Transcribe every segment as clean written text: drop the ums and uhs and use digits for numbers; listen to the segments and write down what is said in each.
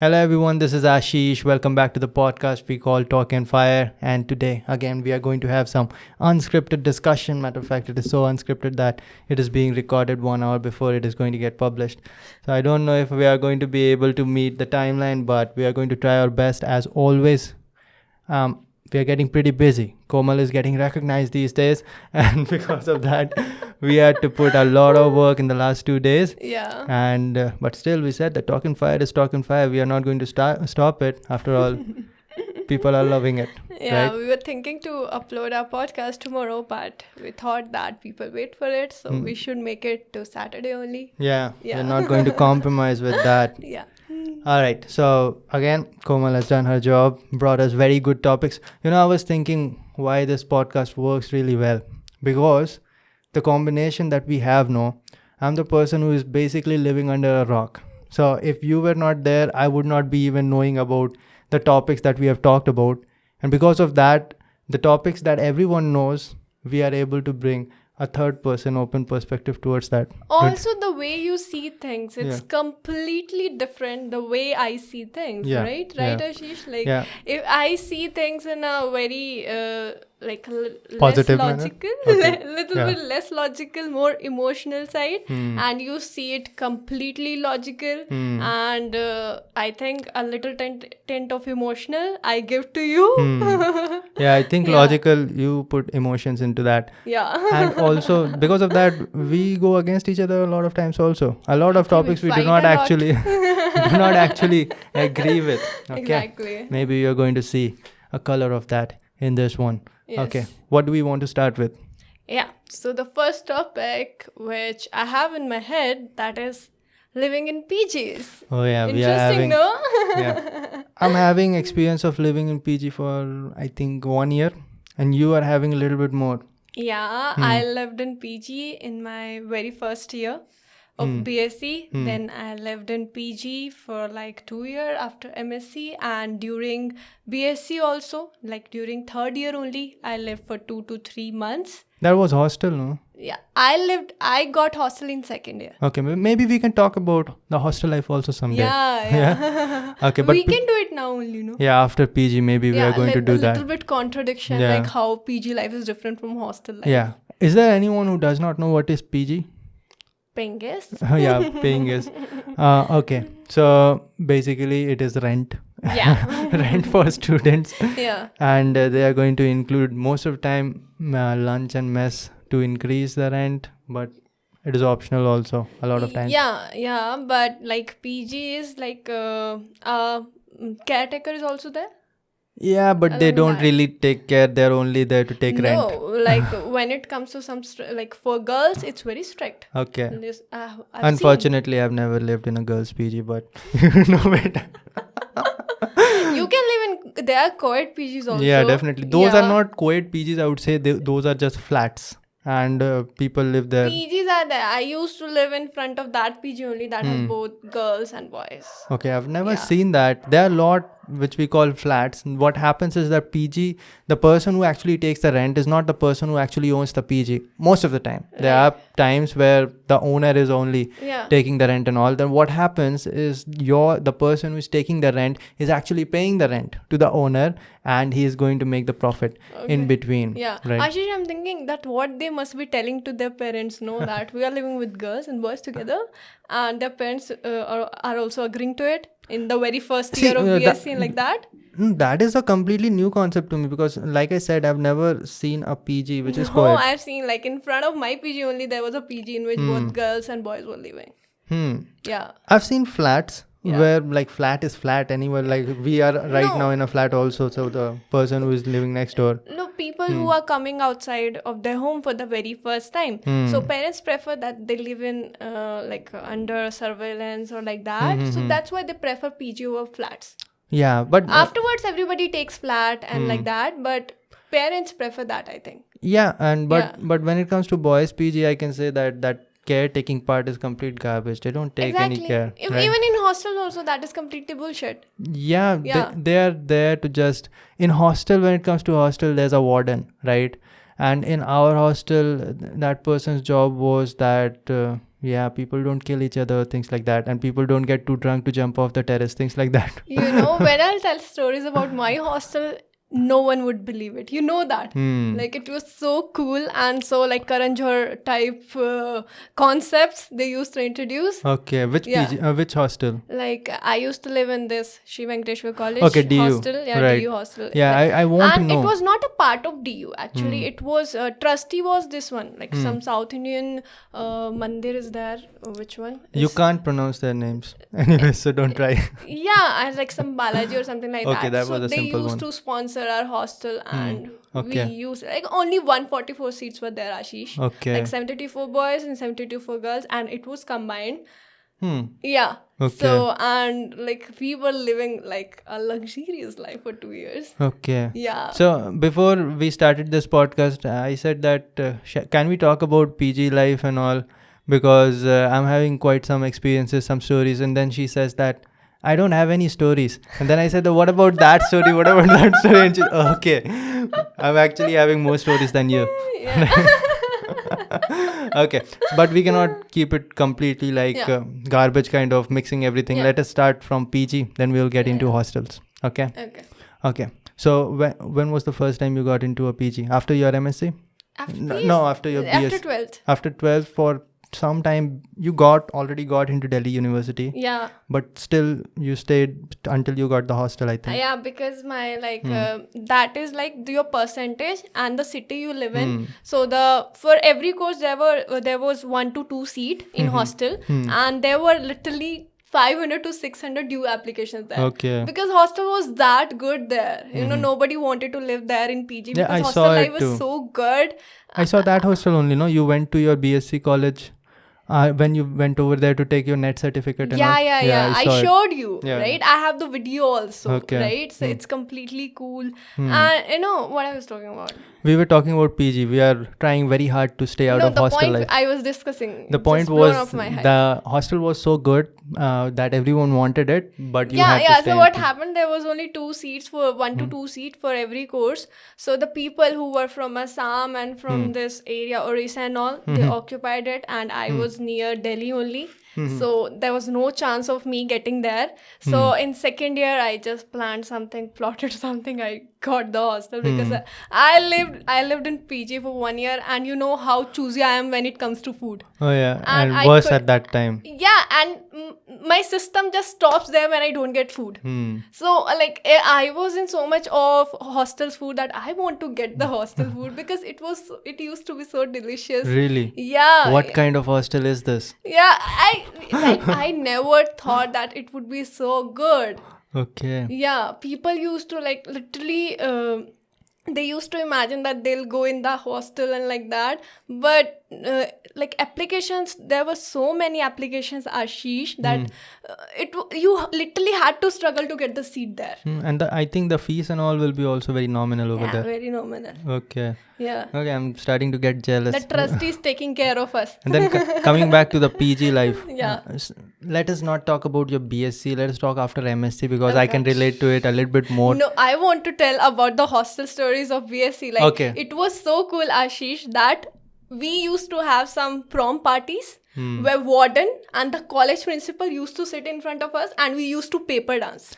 Hello everyone, this is Ashish. Welcome back to the podcast we call Talk and Fire. And today, again, we are going to have some unscripted discussion. Matter of fact, it is so unscripted that it is being recorded 1 hour before it is going to get published. So I don't know if we are going to be able to meet the timeline, but we are going to try our best as always. We are getting pretty busy. Komal is getting recognized these days, and because of that, we had to put a lot of work in the last 2 days. Yeah. And but still, we said that Talking Fire is Talking Fire. We are not going to stop it. After all, people are loving it. Yeah, right? we were thinking to upload our podcast tomorrow, but we thought that people wait for it, so we should make it to Saturday only. Yeah, Yeah. we're not going to compromise with that. Yeah. All right. So again, Komal has done her job, brought us very good topics. I was thinking why this podcast works really well because the combination that we have now, I'm the person who is basically living under a rock. So if you were not there, I would not be even knowing about the topics that we have talked about. And because of that, the topics that everyone knows, we are able to bring a third person open perspective towards that. Also, the way you see things, it's Yeah. completely different the way I see things, Yeah, right? yeah. Right, Ashish? Like, Yeah. if I see things in a very, Positive less manner? logical, Okay. little Yeah. bit less logical, more emotional side, Hmm. and you see it completely logical, Hmm. and I think a little tint of emotional I give to you. Yeah, I think Yeah. logical, you put emotions into that. Yeah. And also, because of that, we go against each other a lot of times also. A lot of topics we do fight not a lot. actually do not actually agree with. Okay. Exactly. Maybe you're going to see a color of that in this one. Yes. Okay. What do we want to start with? Yeah. So the first topic which I have in my head, that is living in PGs. Oh yeah, we are having Interesting, no? yeah. I'm having experience of living in PG for I think 1 year, and you are having a little bit more. Yeah, I lived in PG in my very first year of BSc. Then I lived in PG for like 2 years after MSc, and during BSc also, like during third year only, I lived for 2 to 3 months. That was hostel, no? Yeah, I got hostel in second year. Okay, maybe we can talk about the hostel life also someday. Yeah. Okay, but we can do it now only, no? yeah, after PG, maybe we are going to do a that. little bit contradiction, Yeah. like how PG life is different from hostel life. Yeah. Is there anyone who does not know what is PG? Paying guest. Yeah, paying is. Okay. So basically, it is rent. Yeah. Rent for students. Yeah. And they are going to include most of the time lunch and mess to increase the rent, but it is optional also a lot of times. Yeah, but like PG is like caretaker is also there. Yeah, but they Other than don't that- really take care. They're only there to take rent. No, like when it comes to some like for girls, it's very strict. Okay. This, I've Unfortunately, I've never lived in a girls' PG, but you know better. seen. You can live in. There are co-ed PGs also. Yeah, definitely. Those are Yeah. not co-ed PGs. I would say those are just flats, and people live there. PGs are there. I used to live in front of that PG only that has both girls and boys. Okay, I've never Yeah. seen that. There are a lot which we call flats. What happens is that PG, the person who actually takes the rent is not the person who actually owns the PG. Most of the time, there are times where the owner is only Yeah. taking the rent and all. Then what happens is the person who is taking the rent is actually paying the rent to the owner, and he is going to make the profit in between. Yeah. Right. Ashish, I'm thinking that what they must be telling to their parents, know that we are living with girls and boys together, and their parents are also agreeing to it in the very first See, year of that- BSc like that. That is a completely new concept to me because, like I said, I've never seen a PG which is No, co-ed. I've seen like in front of my PG only there was a PG in which both girls and boys were living. Yeah. I've seen flats where like flat is flat anywhere. Like we are right now in a flat also. So the person who is living next door. No, people who are coming outside of their home for the very first time. So parents prefer that they live in like under surveillance or like that. So that's why they prefer PG over flats. Yeah, but Afterwards, everybody takes flat and like that, but parents prefer that, I think. yeah, and Yeah. but when it comes to boys PG, I can say that caretaking part is complete garbage. They don't take any care. Right? Even in hostels also, that is completely bullshit. Yeah, Yeah. they are there to just in hostel. When it comes to hostel, there's a warden, right? And in our hostel, that person's job was that Yeah, people don't kill each other, things like that, and people don't get too drunk to jump off the terrace, things like that. You know, when I'll tell stories about my hostel, no one would believe it. You know that. Like, it was so cool, and so like Karan Johar type concepts they used to introduce. Okay, which Yeah. PG, which hostel? Like, I used to live in this Shri Venkateshwar College Okay, DU. hostel. Yeah, Right. DU hostel. Yeah, Like, I want to and know. it was not a part of DU actually. It was trustee was this one, like some South Indian mandir is there. Which one? You can't pronounce their names anyway, so don't try. Yeah, and like some Balaji or something like Okay, that. that So was a they simple used one. to sponsor our hostel, and Okay. we used like only 144 seats were there, Ashish. Okay. Like 72 for boys and 72 for girls, and it was combined. Yeah. Okay. So, and like we were living like a luxurious life for 2 years. Okay. Yeah. So before we started this podcast, I said that can we talk about PG life and all, because I'm having quite some experiences, some stories, and then she says that I don't have any stories, and then I said, what about that story? What about that story? And she, okay, I'm actually having more stories than you. Yeah. Okay, but we cannot keep it completely like Yeah. garbage kind of mixing everything. Yeah. Let us start from PG, then we'll get into hostels. Okay. Okay. Okay. So when was the first time you got into a PG? After your MSc? After No, after your BS. After 12th. After 12th, for some time you already got into Delhi University, Yeah. but still you stayed until you got the hostel, I think. Yeah, because my like that is like your percentage and the city you live in. So for every course there was 1 to 2 seat in hostel, and there were literally 500 to 600 due applications there. Okay. Because hostel was that good there. You know, nobody wanted to live there in PG Yeah, because I hostel saw life it was too. so good. I saw that hostel only, no? You went to your BSc college when you went over there to take your net certificate and all. Yeah. I saw it. showed you, Yeah. right? I have the video also, Okay. right? So it's completely cool. And you know what I was talking about? We were talking about PG. We are trying very hard to stay out No, of the hostel point life. I was discussing. The just point blown was off my head. the hostel was so good that everyone wanted it, but you had to stay. So what happened, there was only 2 seats for 1 to 2 seat for every course. So the people who were from Assam and from this area, Orissa and all, they occupied it, and I was near Delhi only. So there was no chance of me getting there. So in second year, I just plotted something. I got the hostel because I lived in PG for 1 year, and you know how choosy I am when it comes to food. Oh yeah, And and I worse could- at that time. Yeah, and my system just stops there when I don't get food. So like I was in so much of hostel's food that I want to get the hostel food because it used to be so delicious. Really? Yeah. What kind of hostel is this? Yeah, I never thought that it would be so good. Okay. Yeah, people used to like literally they used to imagine that they'll go in the hostel and like that, but like applications, there were so many applications, Ashish, that you literally had to struggle to get the seat there. And I think the fees and all will be also very nominal over Yeah, there. very nominal. Okay. Yeah. Okay, I'm starting to get jealous. The trustee is taking care of us. And then coming back to the PG life. Yeah. Let us not talk about your BSc. Let us talk after MSc because I can relate to it a little bit more. No, I want to tell about the hostel stories of BSc. Like, Okay. it was so cool, Ashish, that we used to have some prom parties where warden and the college principal used to sit in front of us, and we used to paper dance.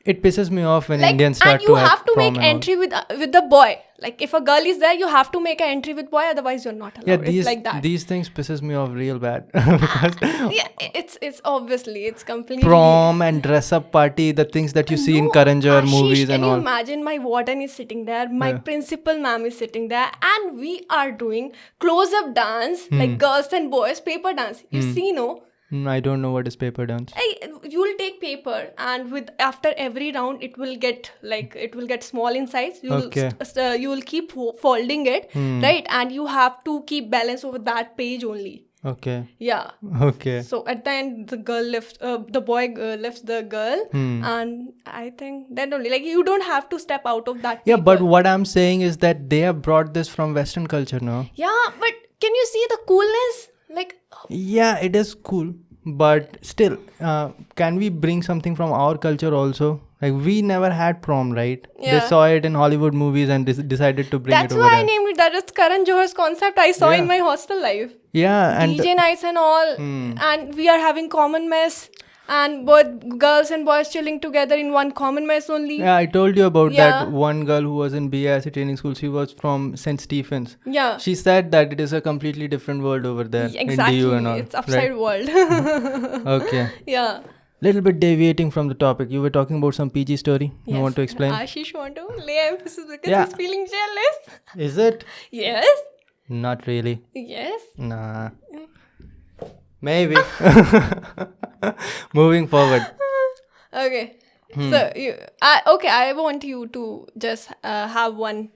It pisses me off when Like, Indians start and you to have to prom make and all. entry with the boy. Like, if a girl is there, you have to make an entry with boy, otherwise you're not allowed. Yeah, It's like that. these things pisses me off real bad because Yeah, it's obviously, it's completely... prom and dress up party, the things that you see in No, Karan Johar Ashish, movies and can you all. imagine my warden is sitting there, my principal ma'am is sitting there, and we are doing close-up dance, like girls and boys, paper dance. You see, no? I don't know what is paper dance. You'll take paper, and after every round, it will get small in size. Okay. You will keep folding it, right? And you have to keep balance over that page only. Okay. Yeah. Okay. So at the end, the boy lifts the girl, and I think that only, like, you don't have to step out of that. Yeah, paper. but what I'm saying is that they have brought this from Western culture now. Yeah, but can you see the coolness? Like, Yeah, it is cool, but still, can we bring something from our culture also? Like, we never had prom, right? Yeah. They saw it in Hollywood movies and decided to bring that's it over why I there. named it. That is Karan Johar's concept I saw Yeah. in my hostel life. Yeah, and DJ nights and all, and we are having common mess, and both girls and boys chilling together in one common mess only. yeah, I told you about Yeah. that one girl who was in BIC training school. She was from St. Stephen's. Yeah. She said that it is a completely different world over there Exactly. in DU and all. It's upside world. Okay. Yeah. Little bit deviating from the topic. You were talking about some PG story. You Yes. want to explain? Ashish want to lay emphasis because Yeah. he's feeling jealous. Is it? Yes. Not really. Yes. Nah. Maybe. Moving forward. Okay. So I want you to just have one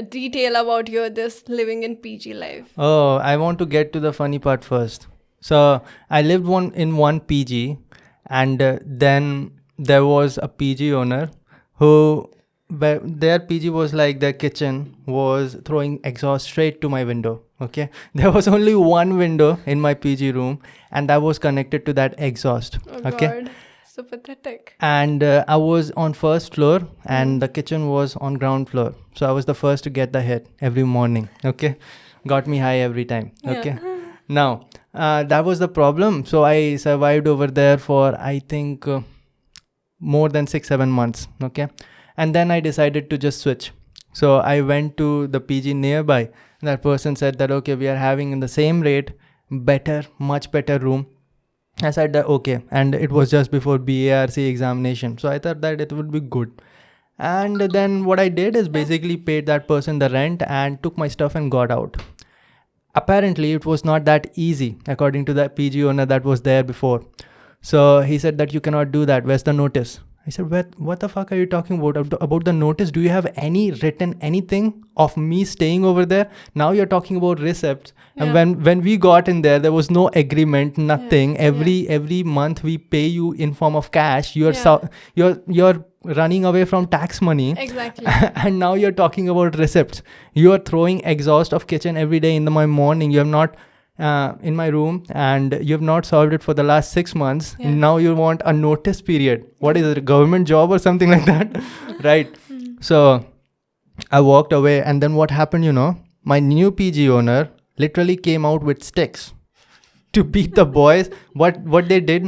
detail about your this living in PG life. Oh, I want to get to the funny part first. So I lived in one PG, and then there was a PG owner who, their PG was like their kitchen was throwing exhaust straight to my window. Okay, there was only one window in my PG room, and that was connected to that exhaust. Oh Okay. God, so pathetic. And I was on first floor, and the kitchen was on ground floor, so I was the first to get the hit every morning. Okay, got me high every time. Okay. Now that was the problem, so I survived over there for I think more than 6-7 months. Okay, and then I decided to just switch. So I went to the PG nearby. That person said that okay, we are having in the same rate, better, much better room. I said that okay, and it was just before BARC examination, so I thought that it would be good. And then what I did is basically paid that person the rent and took my stuff and got out. Apparently, it was not that easy, according to the PG owner that was there before. So he said that you cannot do that. Where's the notice? I said, what the fuck are you talking about the notice? Do you have any written anything of me staying over there? Now you're talking about receipts. And when we got in there, there was no agreement, nothing. Every month we pay you in form of cash. You're running away from tax money. Exactly. And now you're talking about receipts. You are throwing exhaust of kitchen every day in my morning. You have not in my room, and you have not solved it for the last 6 months. Now you want a notice period. What is it, a government job or something like that? Right. So I walked away, and then what happened, my new PG owner literally came out with sticks to beat the boys. What they did,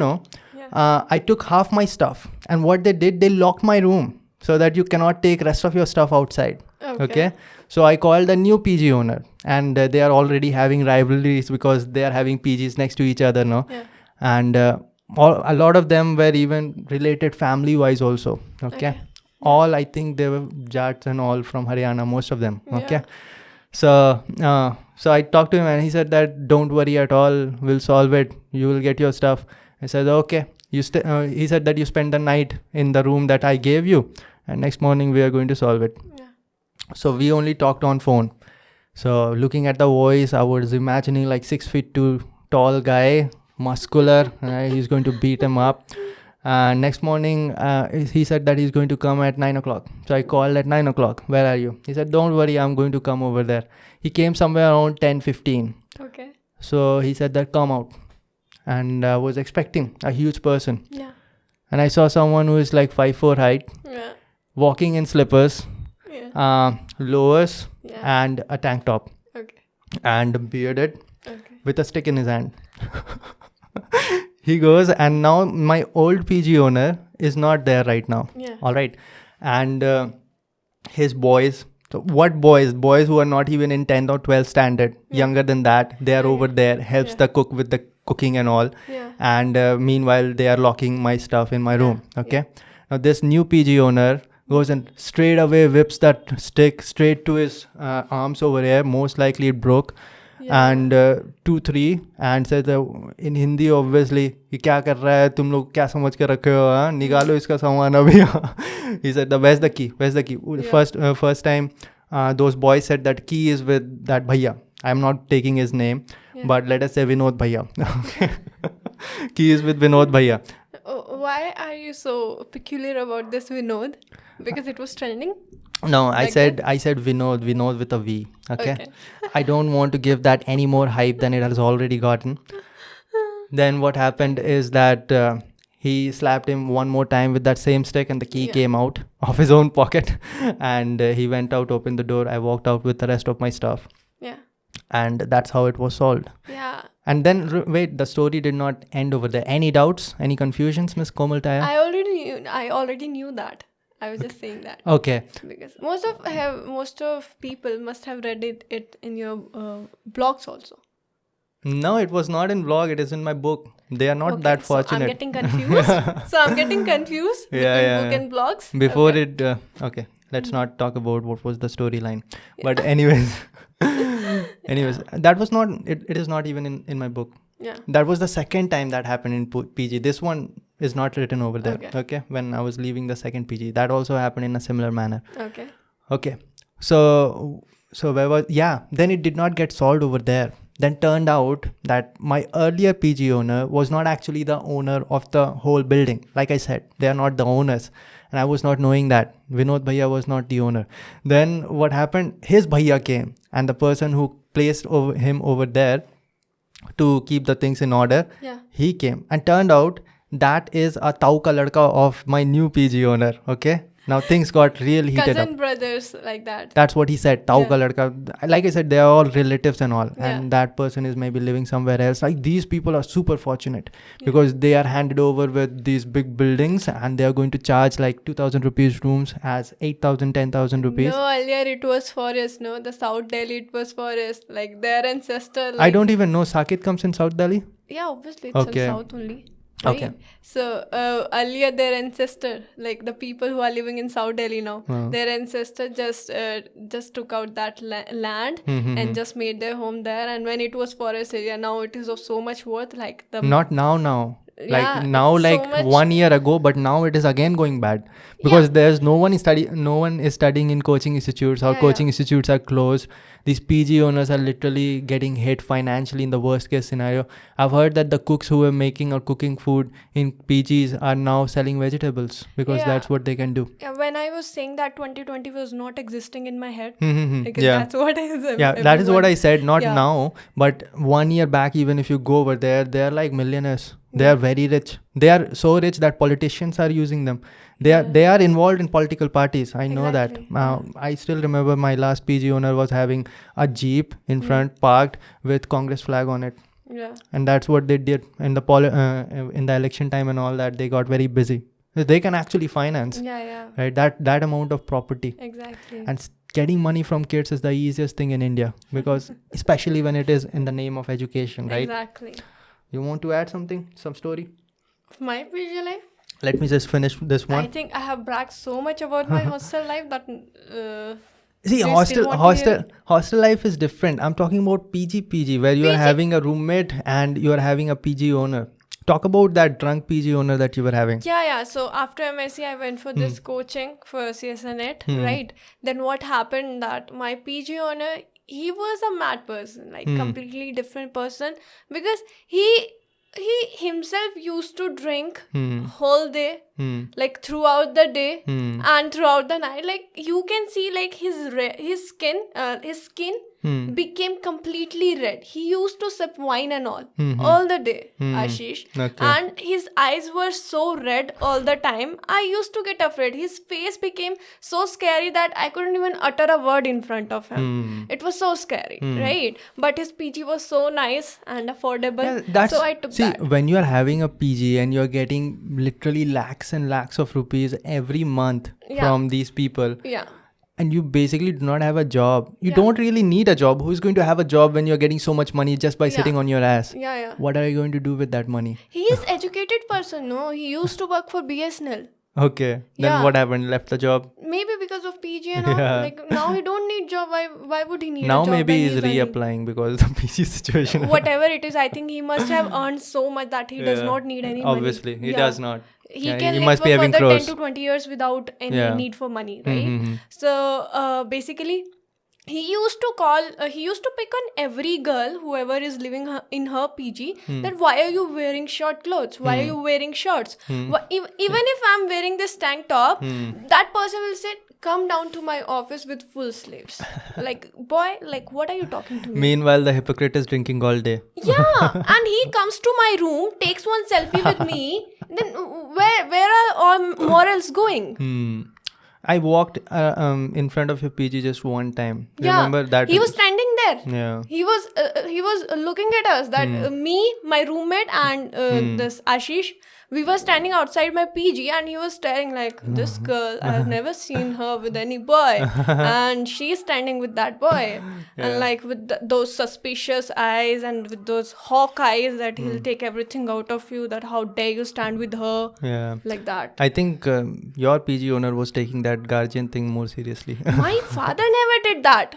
I took half my stuff, and what they did, they locked my room so that you cannot take rest of your stuff outside. Okay. So I called the new PG owner, and they are already having rivalries because they are having PGs next to each other now. And a lot of them were even related family wise also. Okay. All, I think they were Jats and all from Haryana, most of them. Okay. So I talked to him, and he said that don't worry at all, we'll solve it, you will get your stuff. I said okay. He said that you spend the night in the room that I gave you, and next morning we are going to solve it. So we only talked on phone. So looking at the voice, I was imagining like 6 feet tall guy, muscular. He's going to beat him up. Next morning, he said that he's going to come at 9 o'clock. So I called at 9 o'clock. Where are you? He said, don't worry, I'm going to come over there. He came somewhere around 10:15. Okay. So he said that come out. And I was expecting a huge person. Yeah. And I saw someone who is like 5'4" height, walking in slippers, lowers, and a tank top. Okay. And bearded, Okay. with a stick in his hand. He goes, and now my old PG owner is not there right now. All right. And his boys, so what boys who are not even in 10th or 12th standard, younger than that, they are over there, helps the cook with the cooking and all. And meanwhile, they are locking my stuff in my room. Okay. Now this new PG owner goes and straight away whips that stick straight to his arms over here. Most likely it broke. And 2-3 and said in Hindi obviously, ये क्या कर रहा है तुम लोग, क्या समझ के रखे हो, हाँ निकालो इसका सामान अभी. He said, where's the key? First time those boys said that key is with that bhaiya. I'm not taking his name, but let us say Vinod bhaiya. Key is with Vinod bhaiya. Why are you so peculiar about this, Vinod? Because it was trending? No, Like I said Vinod with a V. Okay. I don't want to give that any more hype than it has already gotten. Then what happened is that he slapped him one more time with that same stick, and the key came out of his own pocket. And he went out, opened the door. I walked out with the rest of my stuff. and that's how it was solved. Yeah. And then wait, the story did not end over there. Any doubts? Any confusions, Miss Komal Taya? I already knew that. I was just saying that. Okay. Because most of people must have read it in your blogs also. No, it was not in blog. It is in my book. They are not that fortunate. So I'm getting confused. Between book and blogs. Before it, okay. Let's not talk about what was the storyline. But anyways, that was not. It is not even in my book. Yeah. That was the second time that happened in PG. This one is not written over there. Okay. When I was leaving the second PG, that also happened in a similar manner. Okay. So where was? Yeah. Then it did not get solved over there. Then turned out that my earlier PG owner was not actually the owner of the whole building. Like I said, they are not the owners. And I was not knowing that. Vinod Bhaiya was not the owner. Then what happened? His Bhaiya came, and the person who placed him over there to keep the things in order, he came. And turned out that is a Tau ka ladka of my new PG owner. Okay. Now things got real heated up. Cousin brothers like that. That's what he said. Tau ka ladka. Like I said, they are all relatives and all. And that person is maybe living somewhere else. Like these people are super fortunate because they are handed over with these big buildings and they are going to charge like 2,000 rupees rooms as 8,000, 10,000 rupees. No, earlier it was forest. No, the South Delhi it was forest. Like their ancestor. Like, I don't even know. Sakit comes in South Delhi? Yeah, obviously it's in South only. Right? Okay. So earlier their ancestor, like the people who are living in South Delhi now, their ancestor just took out that land and just made their home there. And when it was forest area, now it is of so much worth. Like the not now. Like now, like so 1 year ago, but now it is again going bad because there's no one is studying in coaching institutes. Our coaching institutes are closed. These PG owners are literally getting hit financially in the worst case scenario. I've heard that the cooks who were making or cooking food in PGs are now selling vegetables because that's what they can do. Yeah, when I was saying that 2020 was not existing in my head, because that's what I said. Yeah, that is what I said. Not now, but 1 year back, even if you go over there, they are like millionaires. They are very rich. They are so rich that politicians are using them. They are involved in political parties. I know that. I still remember my last PG owner was having a Jeep in front parked with Congress flag on it. Yeah. And that's what they did in the election time and all that. They got very busy. They can actually finance. Right. That amount of property. Exactly. And getting money from kids is the easiest thing in India because especially when it is in the name of education, right? Exactly. You want to add something? Some story? Of my PG life? Let me just finish this one. I think I have bragged so much about my hostel life that... See, hostel life is different. I'm talking about PG, where you are having a roommate and you are having a PG owner. Talk about that drunk PG owner that you were having. Yeah. So after MSc, I went for this coaching for CSNET, right? Then what happened that my PG owner... he was a mad person, like completely different person because he himself used to drink whole day, like throughout the day and throughout the night. Like you can see like his skin became completely red. He used to sip wine and all the day, Ashish. Okay. And his eyes were so red all the time. I used to get afraid. His face became so scary that I couldn't even utter a word in front of him. It was so scary, right? But his PG was so nice and affordable. So I took that. See, when you are having a PG and you're getting literally lakhs and lakhs of rupees every month from these people. Yeah. And you basically do not have a job. You don't really need a job. Who's going to have a job when you're getting so much money just by sitting on your ass? Yeah. What are you going to do with that money? He is educated person, no? He used to work for BSNL. Okay. Then what happened? Left the job? Maybe because of PG and all. Like now he don't need job. Why would he need a now job? Now maybe he's reapplying because of the PG situation. Whatever it is, I think he must have earned so much that he does not need any money. Obviously, he does not. He can live for further 10 to 20 years without any need for money, right? So basically, he used to pick on every girl, whoever is living in her PG, that why are you wearing short clothes? Why are you wearing shorts? Even if I'm wearing this tank top, that person will say, come down to my office with full sleeves. Like, boy, like, what are you talking to me? Meanwhile, the hypocrite is drinking all day. Yeah, and he comes to my room, takes one selfie with me. Then where are all morals going? I walked in front of your PG just one time. Yeah, Remember that? he was standing there. Yeah. He was looking at us. That me, my roommate, and this Ashish. We were standing outside my PG, and he was staring like, this girl, I've never seen her with any boy. And she's standing with that boy. And like with those suspicious eyes and with those hawk eyes that he'll take everything out of you, that how dare you stand with her. Yeah. Like that. I think your PG owner was taking that guardian thing more seriously. My father never did that.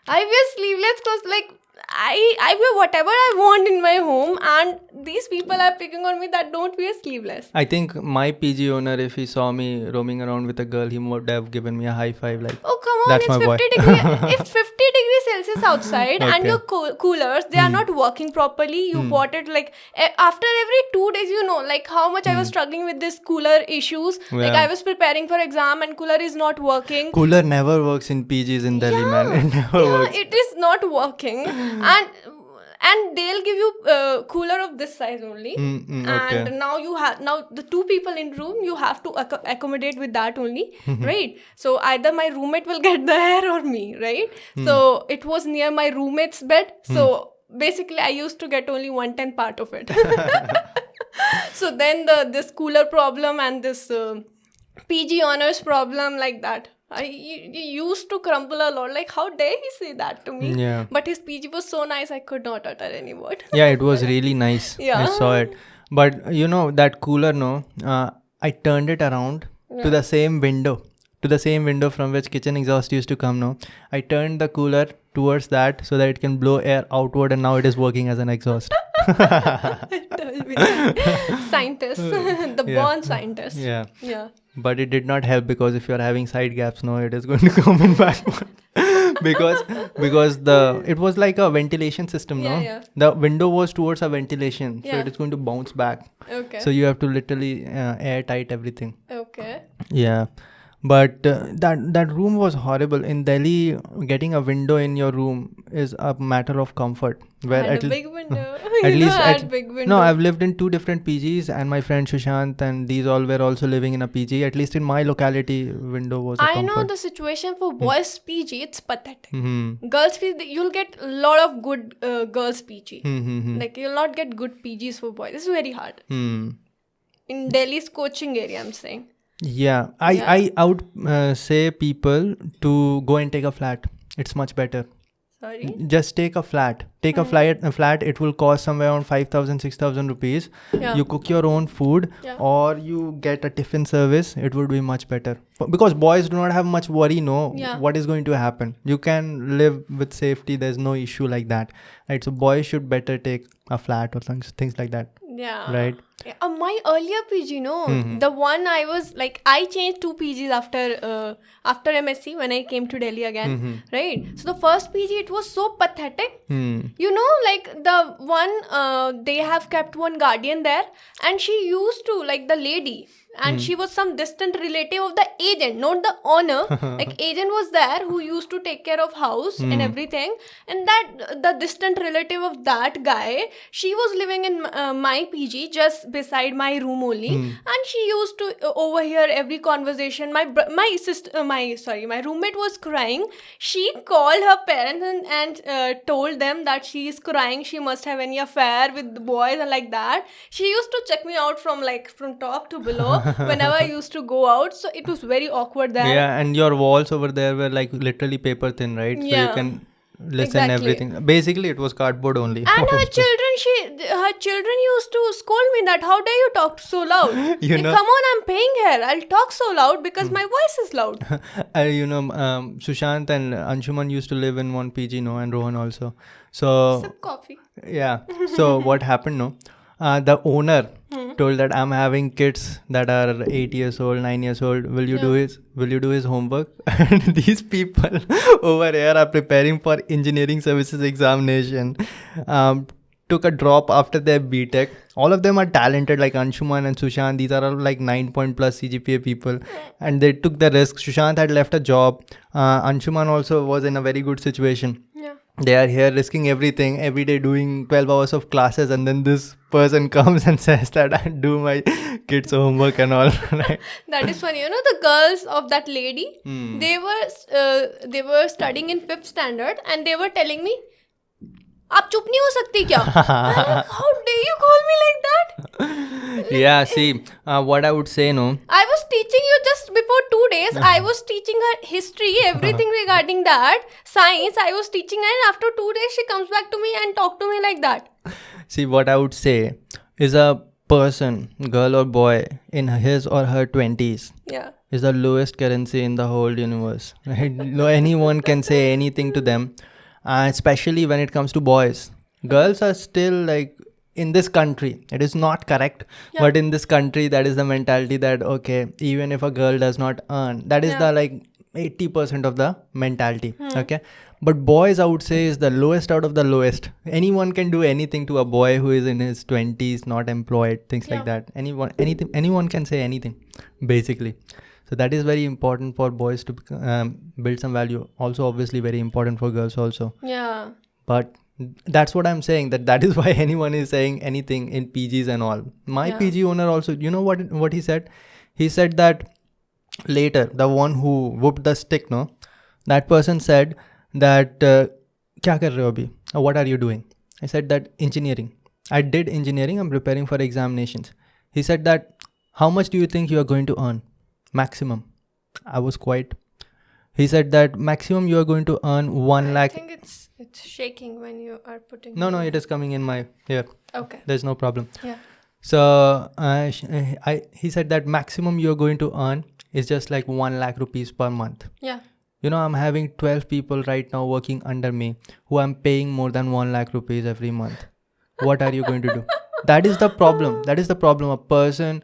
I wear sleeveless clothes, like I wear whatever I want in my home, and these people are picking on me that don't wear sleeveless. I think my PG owner, if he saw me roaming around with a girl, he would have given me a high five. Like, Oh come on, That's it's my boy. 50 degree. It's 50 degrees Celsius outside, and Okay. your coolers, they are not working properly. You bought it like after every 2 days. You know, like how much I was struggling with this cooler issues. Like Yeah. I was preparing for exam, and cooler is not working. cooler never works in PGs in Delhi, man. It never works. It is not working, and they'll give you cooler of this size only. Okay. And now the two people in room, you have to accommodate with that only, right? So either my roommate will get the air or me, right? So it was near my roommate's bed, so basically I used to get only 1/10 part of it. So then this cooler problem and this PG honors problem, like that, he used to crumble a lot. Like, how dare he say that to me? Yeah. But his PG was so nice, I could not utter any word. Yeah, it was really nice. Yeah. I saw it. But you know, that cooler, no, I turned it around to the same window. To the same window from which kitchen exhaust used to come, no. I turned the cooler towards that so that it can blow air outward, and now it is working as an exhaust. Scientist. The born scientist. Yeah. Yeah. But it did not help, because if you are having side gaps, no, it is going to come in backward. because it was like a ventilation system, no? Yeah. The window was towards a ventilation, so Yeah. it is going to bounce back. Okay. So you have to literally airtight everything. Okay. Yeah. But that room was horrible. In Delhi, getting a window in your room is a matter of comfort. Where I had a big window. at You least know, I had big window. no, I've lived in 2 different PGs, and my friend Sushant and these all were also living in a PG. At least in my locality, window was a I comfort. know the situation for boys PG, it's pathetic. Mm-hmm. Girls PG, you'll get a lot of good girls PG. Mm-hmm. Like, you'll not get good PGs for boys. It's very hard. Hmm. In Delhi's coaching area, I'm saying. Yeah, I would say people to go and take a flat. It's much better. Sorry. Just take a flat. Take a flat. It will cost somewhere around 5,000, 6,000 rupees. Yeah. You cook your own food, Yeah. or you get a tiffin service. It would be much better. Because boys do not have much worry, no, Yeah. what is going to happen. You can live with safety. There's no issue like that. Right? So boys should better take a flat or things like that. Yeah. Right? Yeah, my earlier PG, no, the one I was like, I changed 2 PGs after MSc when I came to Delhi again, right? So the first PG, it was so pathetic. You know, like the one, they have kept one guardian there, and she used to, like, the lady, and she was some distant relative of the agent, not the owner. Like, agent was there who used to take care of house and everything, and that the distant relative of that guy, she was living in my PG just beside my room only, and she used to overhear every conversation. My roommate was crying. She called her parents and told them that she is crying, she must have any affair with the boys and like that. She used to check me out from top to below whenever I used to go out. So it was very awkward there. Yeah, and your walls over there were like literally paper thin, right? So you Yeah. can listen Exactly. everything. Basically, it was cardboard only. And her children used to scold me that, how dare you talk so loud? You Like, know- come on, I'm paying here. I'll talk so loud because my voice is loud. Sushant and Anshuman used to live in one PG, no, and Rohan also. So Sip coffee. yeah. So what happened, no? The owner told that I'm having kids that are 8 years old, 9 years old. Will you do his homework? And these people over here are preparing for engineering services examination. Took a drop after their BTech. All of them are talented, like Anshuman and Sushant. These are all like 9 plus CGPA people, and they took the risk. Sushant had left a job. Anshuman also was in a very good situation. Yeah. They are here risking everything every day, doing 12 hours of classes, and then this person comes and says that I do my kids' homework and all. Right? That is funny. You know, the girls of that lady, they were studying in 5th standard, and they were telling me, "आप चुप नहीं हो सकती क्या?" I'm like, how dare you call me like that? Yeah, see, what I would say, no. I was teaching you just before 2 days. I was teaching her history, everything regarding that. Science, I was teaching her, and after 2 days, she comes back to me and talk to me like that. See, what I would say is a person, girl or boy, in his or her 20s Yeah. is the lowest currency in the whole universe. Right? No, anyone can say anything to them, especially when it comes to boys. Girls are still like, in this country, it is not correct, but in this country, that is the mentality that, okay, even if a girl does not earn, that is the like 80% of the mentality. Okay, but boys, I would say, is the lowest out of the lowest. Anyone can do anything to a boy who is in his 20s, not employed, things like that. Anyone can say anything, basically. So that is very important for boys to build some value. Also, obviously, very important for girls also. Yeah. But that's what I'm saying, that is why anyone is saying anything in PGs and all. My PG owner also, you know what he said? He said that later, the one who whooped the stick, no, that person said that kya kar rahe ho abhi? What are you doing? I said that engineering. I did engineering. I'm preparing for examinations. He said that, how much do you think you are going to earn? Maximum. I was quiet. He said that maximum you are going to earn 1 lakh. I think it's shaking when you are putting. No, it is coming in my here. Okay. There's no problem. Yeah. So he said that maximum you're going to earn is just like 1 lakh rupees per month. Yeah. You know, I'm having 12 people right now working under me who I'm paying more than 1 lakh rupees every month. What are you going to do? That is the problem. That is the problem. A person,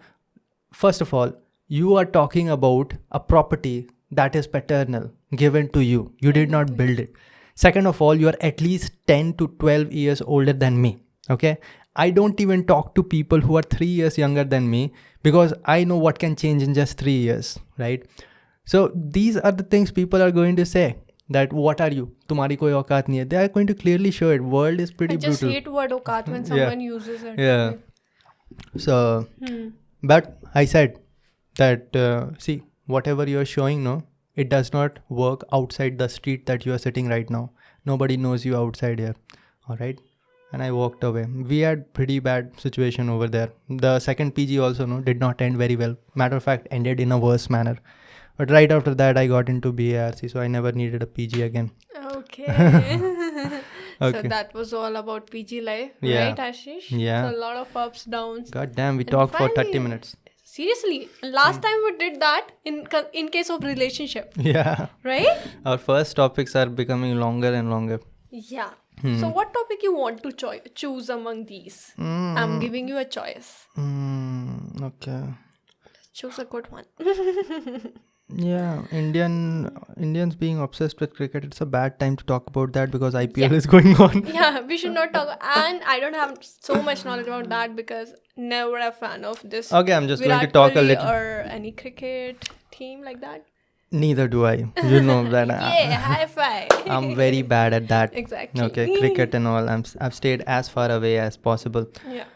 first of all, you are talking about a property that is paternal, given to you. You did not build it. Second of all, you are at least 10 to 12 years older than me. Okay. I don't even talk to people who are 3 years younger than me because I know what can change in just 3 years. Right. So these are the things people are going to say, that what are you? Tumhari koi auqat nahi hai. They are going to clearly show it. World is pretty brutal. I just hate word auqat when someone uses it. Yeah. So, but I said that, see, whatever you're showing, no, it does not work outside the street that you are sitting right now. Nobody knows you outside here. All right. And I walked away. We had pretty bad situation over there. The second PG also, no, did not end very well. Matter of fact, ended in a worse manner. But right after that, I got into BARC, so I never needed a PG again. Okay. Okay. So that was all about PG life, right, Ashish? Yeah. So a lot of ups, downs. God damn, we talked for 30 minutes. Seriously, last time we did that in case of relationship. Yeah. Right? Our first topics are becoming longer and longer. Yeah. So what topic you want to choose among these? I'm giving you a choice. Okay. Choose a good one. Yeah, Indians being obsessed with cricket, it's a bad time to talk about that because IPL is going on. Yeah, we should not talk. And I don't have so much knowledge about that because never a fan of this. Okay, I'm just Virat going to talk a Kohli little. or any cricket team like that. Neither do I. You know that. Yeah, high five. I'm very bad at that. Exactly. Okay, cricket and all. I've stayed as far away as possible. Yeah.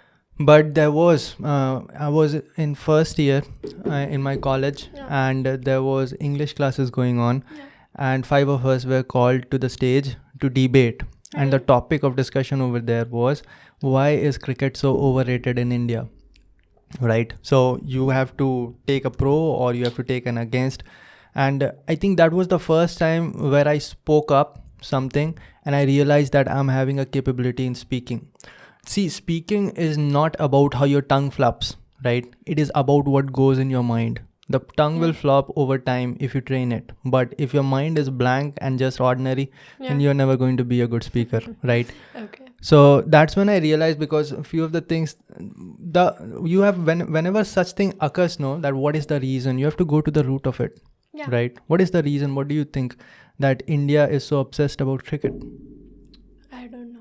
But there was, I was in first year in my college, and there was English classes going on, and 5 of us were called to the stage to debate. And the topic of discussion over there was, why is cricket so overrated in India? Right? So you have to take a pro or you have to take an against. And I think that was the first time where I spoke up something and I realized that I'm having a capability in speaking. See, speaking is not about how your tongue flaps, right? It is about what goes in your mind. The tongue will flop over time if you train it. But if your mind is blank and just ordinary, then you're never going to be a good speaker, right? Okay. So that's when I realized, because a few of the things, whenever such thing occurs, no, that what is the reason? You have to go to the root of it, right? What is the reason? What do you think that India is so obsessed about cricket? I don't know.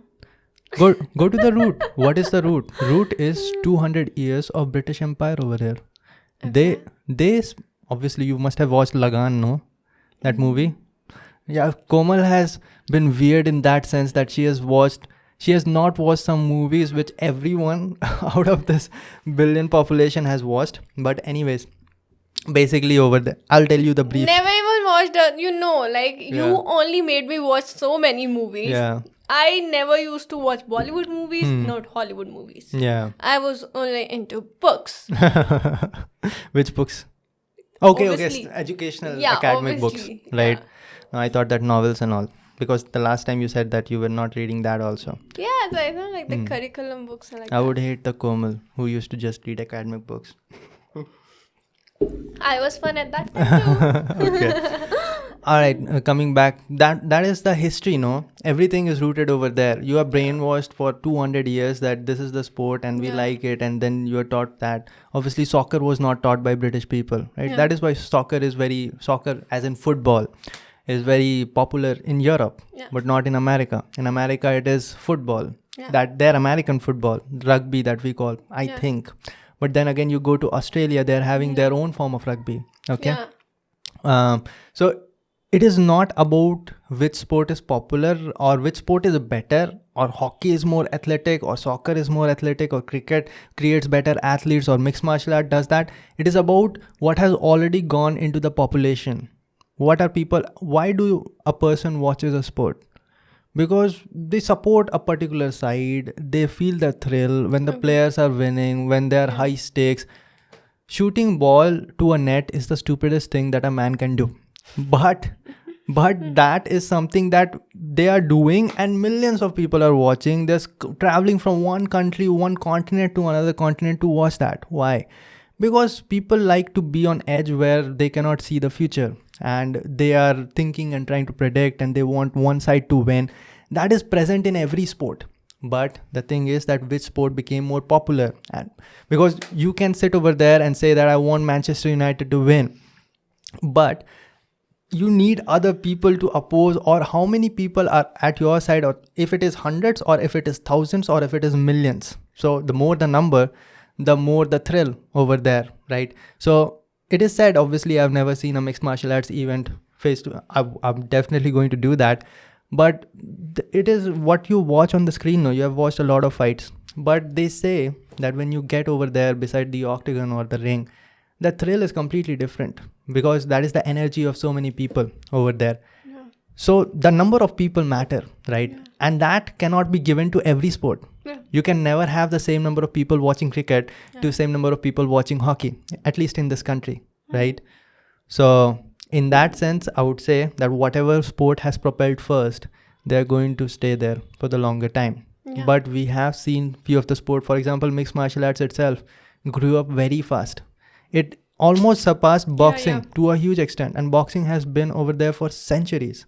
Go to the root. What is the root? Root is 200 years of British Empire over here. Okay. They obviously, you must have watched Lagan, no? That movie. Yeah, Komal has been weird in that sense that she has not watched some movies which everyone out of this billion population has watched. But anyways, basically over there, I'll tell you the brief. Never even watched you Yeah. only made me watch so many movies. Yeah. I never used to watch Bollywood movies, Hmm. not Hollywood movies. Yeah. I was only into books. Which books? Okay, Obviously. educational Yeah, academic obviously, books, right? yeah. No, I thought that novels and all, because the last time you said that you were not reading that also. Yeah, so I know like the curriculum books are like I that. would hate the Komal who used to just read academic books. I was fun at that time too. Okay. All right, coming back, that is the history, no? Everything is rooted over there. You are brainwashed for 200 years that this is the sport and we Yeah. like it, and then you are taught that. Obviously, soccer was not taught by British people, right? Yeah. That is why soccer, as in football, is very popular in Europe, Yeah. but not in America. In America, it is football. Yeah. That their American football, rugby that we call, I Yeah. think. But then again, you go to Australia, they're having their own form of rugby. Okay. Yeah. So it is not about which sport is popular or which sport is better, or hockey is more athletic, or soccer is more athletic, or cricket creates better athletes, or mixed martial art does that. It is about what has already gone into the population. What are people? Why do a person watches a sport? Because they support a particular side, they feel the thrill when the players are winning, when there are high stakes. Shooting ball to a net is the stupidest thing that a man can do, but that is something that they are doing, and millions of people are watching. They're traveling from one country, one continent to another continent to watch that. Why? Because people like to be on edge where they cannot see the future, and they are thinking and trying to predict, and they want one side to win. That is present in every sport. But the thing is that which sport became more popular, and because you can sit over there and say that I want Manchester United to win, but you need other people to oppose, or how many people are at your side, or if it is hundreds, or if it is thousands, or if it is millions. So the more the number, the more the thrill over there, right? So it is said, obviously I've never seen a mixed martial arts event face to, I'm definitely going to do that, but it is what you watch on the screen. No, you have watched a lot of fights, but they say that when you get over there beside the octagon or the ring, the thrill is completely different, because that is the energy of so many people over there. Yeah. So the number of people matter, right? Yeah. And that cannot be given to every sport. Yeah. You can never have the same number of people watching cricket to same number of people watching hockey, at least in this country, right? So in that sense, I would say that whatever sport has propelled first, they're going to stay there for the longer time. Yeah. But we have seen few of the sport, for example, mixed martial arts itself grew up very fast. It almost surpassed boxing to a huge extent, and boxing has been over there for centuries,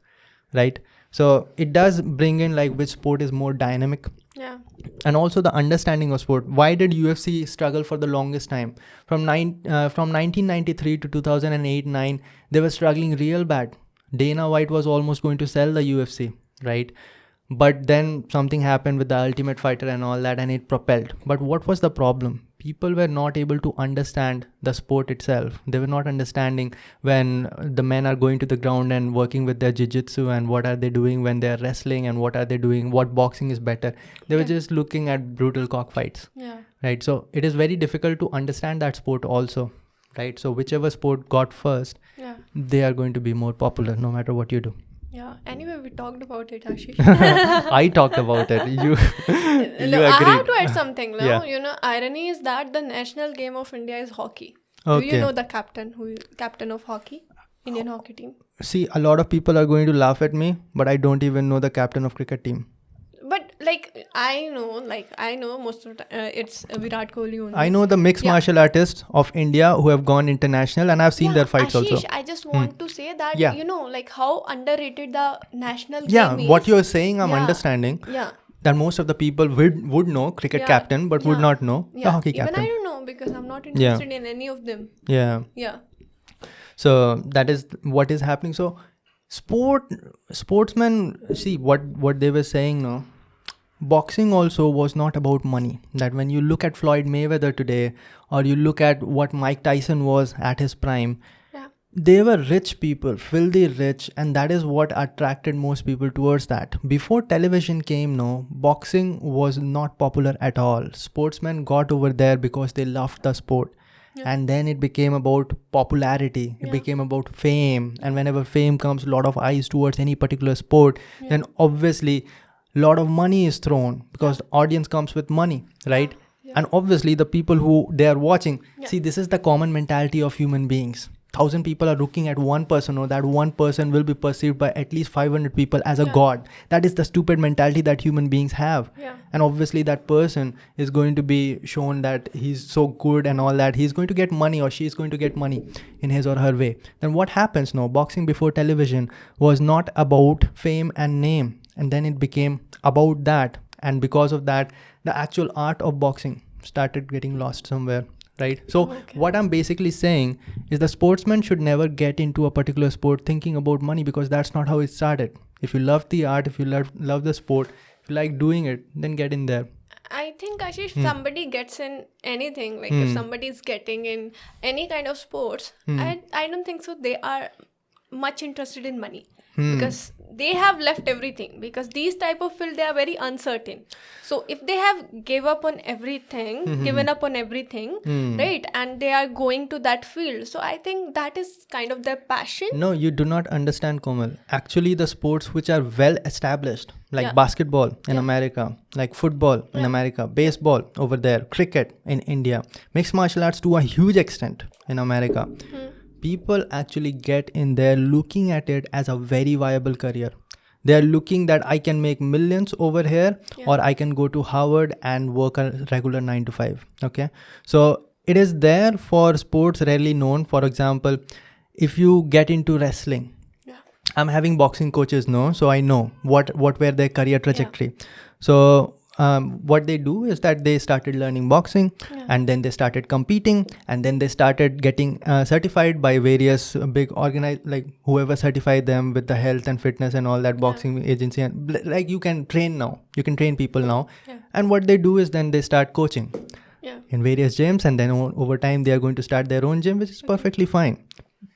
right? So it does bring in like which sport is more dynamic. Yeah. And also the understanding of sport. Why did UFC struggle for the longest time? From 1993 to 2008-9, they were struggling real bad. Dana White was almost going to sell the UFC, right? But then something happened with the Ultimate Fighter and all that, and it propelled. But what was the problem? People were not able to understand the sport itself. They were not understanding when the men are going to the ground and working with their jiu-jitsu, and what are they doing when they're wrestling, and what are they doing, what boxing is better. They were just looking at brutal cockfights, right? So it is very difficult to understand that sport also, right? So whichever sport got first, they are going to be more popular no matter what you do. Yeah. Anyway, we talked about it, Ashish. I talked about it. You No, I agreed. have to add something now. Yeah. You know, irony is that the national game of India is hockey. Okay. Do you know the captain of hockey, Indian hockey team? See, a lot of people are going to laugh at me, but I don't even know the captain of cricket team. But I know most of the time it's Virat Kohli only. I know the mixed martial artists of India who have gone international, and I've seen their fights Ashish, also. I just want to say that how underrated the national game Yeah, is. what you're saying, I'm Yeah. understanding. Yeah. That most of the people would know cricket captain, but would not know the hockey Even captain. I don't know because I'm not interested in any of them. Yeah. Yeah. So that is what is happening. So sportsmen, see what they were saying, no? Boxing also was not about money. That when you look at Floyd Mayweather today, or you look at what Mike Tyson was at his prime, Yeah. they were rich people, filthy rich, and that is what attracted most people towards that. Before television came, no, boxing was not popular at all. Sportsmen got over there because they loved the sport. Yeah. And then it became about popularity. It Yeah. became about fame. And whenever fame comes, a lot of eyes towards any particular sport, then obviously a lot of money is thrown because the audience comes with money, right? Yeah. And obviously the people who they are watching, Yeah. see, this is the common mentality of human beings. 1,000 people are looking at one person, or that one person will be perceived by at least 500 people as a Yeah. god. That is the stupid mentality that human beings have. Yeah. And obviously that person is going to be shown that he's so good and all that. He's going to get money, or she's going to get money in his or her way. Then what happens now? Boxing before television was not about fame and name. And then it became about that. And because of that, the actual art of boxing started getting lost somewhere. Right. So Okay. what I'm basically saying is the sportsman should never get into a particular sport thinking about money, because that's not how it started. If you love the art, if you love the sport, if you like doing it, then get in there. I think Ashish, somebody gets in anything, like if somebody is getting in any kind of sports, I don't think so they are much interested in money, because they have left everything, because these type of field, they are very uncertain. So if they have given up on everything, right, and they are going to that field, so I think that is kind of their passion. No, you do not understand, Komal. Actually, the sports which are well established, like Yeah. basketball in America, like football in America, baseball over there, cricket in India, mixed martial arts to a huge extent in America. People actually get in there looking at it as a very viable career. They are looking that I can make millions over here, or I can go to Harvard and work a regular 9 to 5. Okay. So it is there for sports rarely known. For example, if you get into wrestling, Yeah. I'm having boxing coaches now, so I know what were their career trajectory. So what they do is that they started learning boxing, and then they started competing, and then they started getting certified by various big like whoever certified them with the health and fitness and all that boxing agency, and like you can train now, you can train people now. And what they do is then they start coaching in various gyms, and then over time they are going to start their own gym, which is perfectly fine.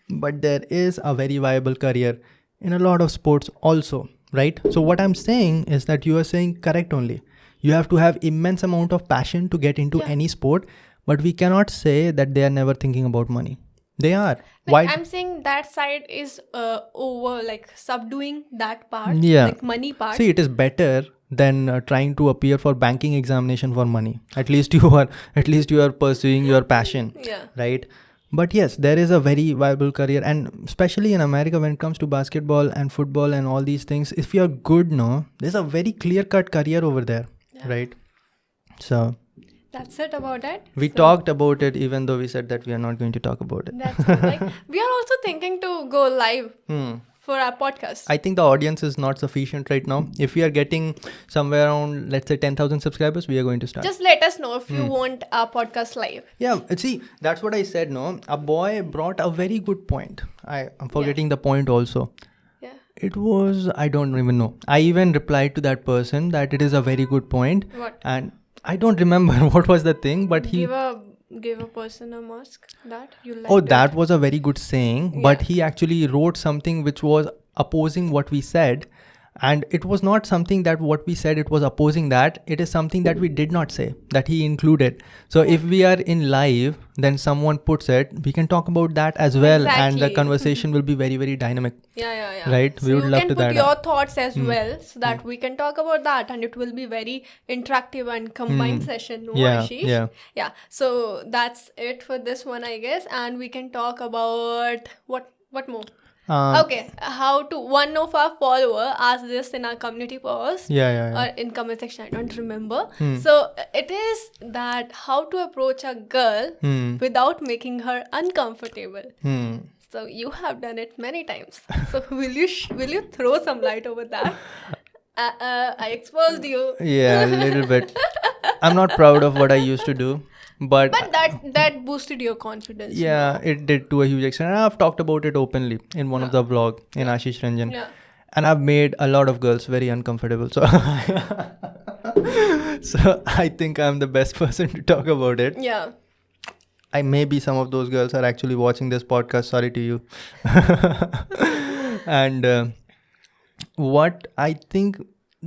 But there is a very viable career in a lot of sports also, right? So what I'm saying is that you are saying correct only. You have to have immense amount of passion to get into any sport, but we cannot say that they are never thinking about money. They are. Why? I'm saying that side is over, like subduing that part, Yeah. like money part. See, it is better than trying to appear for banking examination for money. At least you are pursuing your passion, Yeah. right? But yes, there is a very viable career, and especially in America when it comes to basketball and football and all these things, if you are good, no, there's a very clear-cut career over there, right? So That's it about that. we talked about it, even though we said that we are not going to talk about it. That's it. Like, we are also thinking to go live for our podcast. I think the audience is not sufficient right now. If we are getting somewhere around, let's say 10,000 subscribers, we are going to start. Just let us know if you want our podcast live. Yeah, see, that's what I said, no? A boy brought a very good point. I'm forgetting the point also. Yeah. It was, I don't even know. I even replied to that person that it is a very good point. What? And I don't remember what was the thing, but he... Give a person a mask that you like. Oh, that was a very good saying. But he actually wrote something which was opposing what we said. And it was not something that what we said, it was opposing that. It is something that we did not say, that he included. So if we are in live, then someone puts it, we can talk about that as well. And the Exactly. conversation will be very, very dynamic. Yeah. Right? So We would you love can to put that. your thoughts as well, so that we can talk about that, and it will be very interactive and combined session. No, Yeah, Ashish? yeah. So that's it for this one, I guess, and we can talk about what more. Okay, how to, one of our follower asked this in our community post. Yeah. Or in comment section, I don't remember. So it is that how to approach a girl without making her uncomfortable. So you have done it many times. So will you throw some light over that? I exposed you. Yeah, a little bit. I'm not proud of what I used to do. But that boosted your confidence. yeah, it did to a huge extent. And I've talked about it openly in one of the vlog in Ashish Ranjan. Yeah. And I've made a lot of girls very uncomfortable. So, so I think I'm the best person to talk about it. Yeah. maybe some of those girls are actually watching this podcast. Sorry to you. And what I think,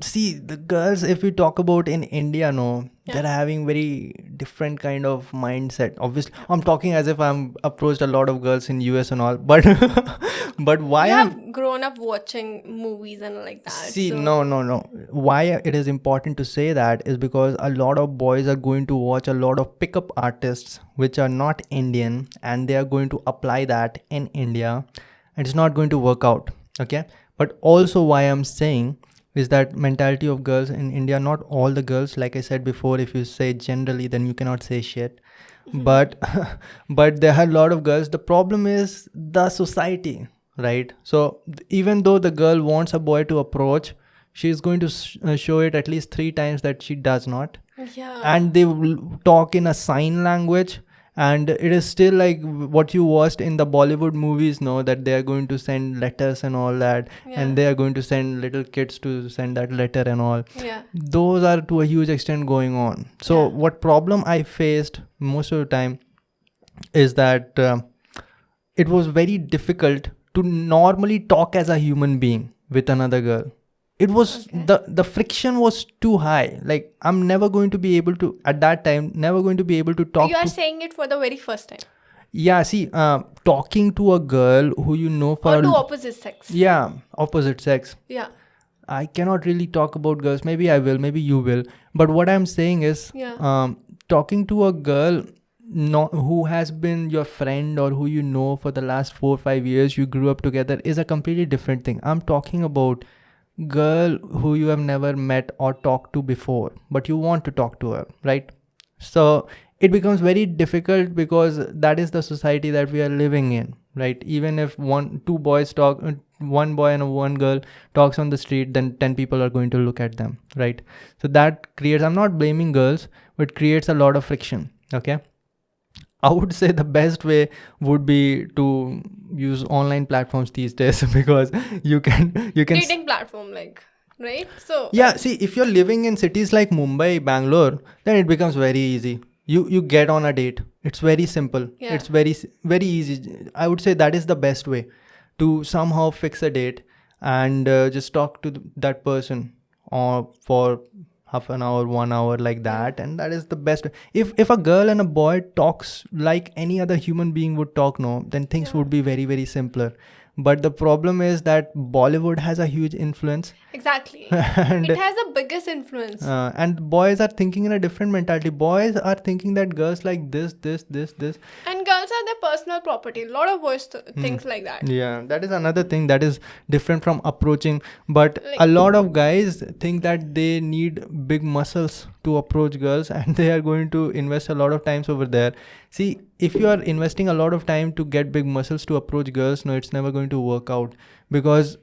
see, the girls, if we talk about in India, no, they're having very different kind of mindset. Obviously, I'm talking as if I'm approached a lot of girls in US and all, but but why You I'm have grown up watching movies and like that. see, so no. Why it is important to say that is because a lot of boys are going to watch a lot of pickup artists which are not Indian, and they are going to apply that in India, and it's not going to work out. Okay, but also why I'm saying is that mentality of girls in India, not all the girls, like I said before, if you say generally, then you cannot say shit. But but there are a lot of girls. The problem is the society, right? So even though the girl wants a boy to approach, she's going to show it at least 3 times that she does not, yeah. and they will talk in a sign language, and it is still like what you watched in the Bollywood movies, no, that they are going to send letters and all that, and they are going to send little kids to send that letter and all. Yeah. Those are to a huge extent going on. So what problem I faced most of the time is that it was very difficult to normally talk as a human being with another girl. It was the friction was too high. Like I'm never going to be able to, at that time, never going to be able to talk You are to, saying it for the very first time. yeah, see, talking to a girl who you know for Or to opposite sex. yeah, opposite sex. Yeah. I cannot really talk about girls. Maybe I will, maybe you will. But what I'm saying is, talking to a girl who has been your friend or who you know for the last 4 or 5 years, you grew up together, is a completely different thing. I'm talking about girl who you have never met or talked to before, but you want to talk to her, right? So it becomes very difficult because that is the society that we are living in, right? Even if two boys talk, one boy and one girl talks on the street, then 10 people are going to look at them, right? So that creates, I'm not blaming girls, but creates a lot of friction. Okay, I would say the best way would be to use online platforms these days because you can dating platform, like, right? So yeah, see, if you're living in cities like Mumbai, Bangalore, then it becomes very easy. You get on a date. It's very simple. Yeah. It's very easy. I would say that is the best way to somehow fix a date and just talk to that person for half an hour, 1 hour, like that, and that is the best. If a girl and a boy talks like any other human being would talk, no, then things would be very, very simpler. But the problem is that Bollywood has a huge influence. Exactly. And it has the biggest influence. and boys are thinking in a different mentality. Boys are thinking that girls like this. And girls are their personal property. A lot of boys thinks like that. Yeah, that is another thing that is different from approaching. But Like- a lot of guys think that they need big muscles to approach girls, and they are going to invest a lot of times over there. See, if you are investing a lot of time to get big muscles to approach girls, no, it's never going to work out. Because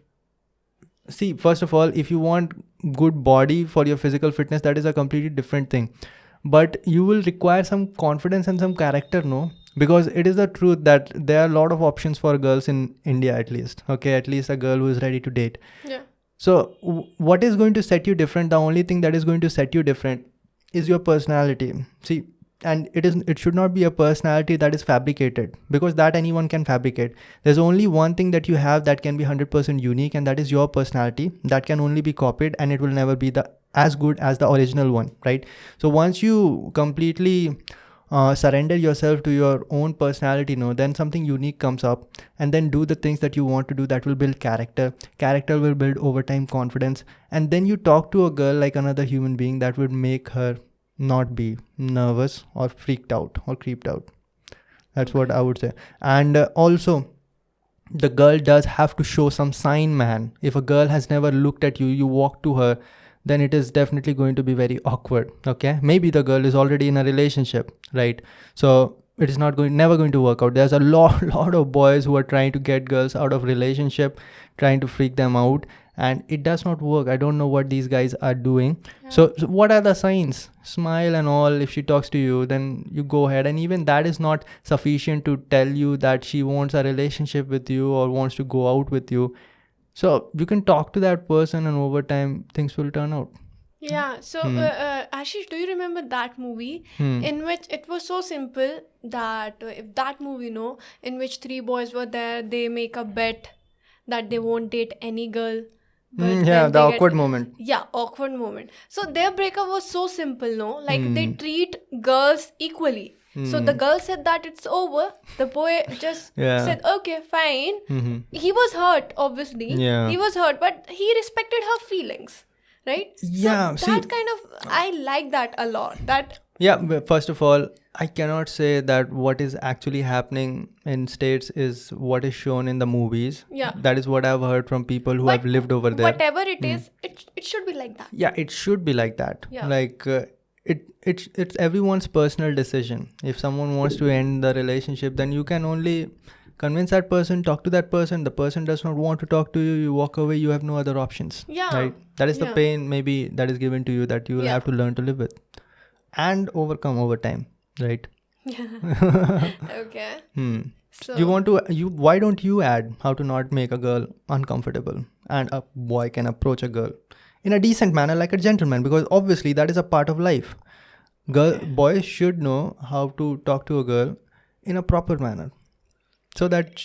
see, first of all, if you want good body for your physical fitness, that is a completely different thing. But you will require some confidence and some character, no? Because it is the truth that there are a lot of options for girls in India, at least. Okay, at least a girl who is ready to date. Yeah. So what is going to set you different? The only thing that is going to set you different is your personality. See, and it should not be a personality that is fabricated, because that anyone can fabricate. There's only one thing that you have that can be 100% unique, and that is your personality. That can only be copied, and it will never be as good as the original one, right? So once you completely surrender yourself to your own personality, no, then something unique comes up, and then do the things that you want to do. That will build character will build over time confidence, and then you talk to a girl like another human being. That would make her not be nervous or freaked out or creeped out. That's what I would say. And also, the girl does have to show some sign, man. If a girl has never looked at you, you walk to her, then it is definitely going to be very awkward. Okay, maybe the girl is already in a relationship, right? So it is never going to work out. There's a lot of boys who are trying to get girls out of relationship, trying to freak them out, and it does not work. I don't know what these guys are doing. So what are the signs? Smile and all. If she talks to you, then you go ahead, and even that is not sufficient to tell you that she wants a relationship with you or wants to go out with you. So you can talk to that person, and over time things will turn out. Yeah, so Ashish, do you remember that movie in which it was so simple that if that movie, in which three boys were there, they make a bet that they won't date any girl, but Yeah, then the they awkward get moment. yeah, awkward moment. So their breakup was so simple, like they treat girls equally. So the girl said that it's over. The boy just Yeah. said, okay, fine. He was hurt, obviously. Yeah. He was hurt, but he respected her feelings, right? Yeah, So see- that kind of, I like that a lot. That Yeah, but first of all, I cannot say that what is actually happening in States is what is shown in the movies. Yeah. That is what I've heard from people who have lived over there. whatever it is, it should be like that. Yeah, it should be like that. Yeah. Like it's everyone's personal decision. If someone wants to end the relationship, then you can only convince that person, talk to that person. The person does not want to talk to you, you walk away, you have no other options. Yeah. Right? That is the Yeah. pain maybe that is given to you that you will Yeah. have to learn to live with and overcome over time. Right? Okay. So You want to why don't you add how to not make a girl uncomfortable and a boy can approach a girl in a decent manner like a gentleman, because obviously that is a part of life. Boys should know how to talk to a girl in a proper manner, so that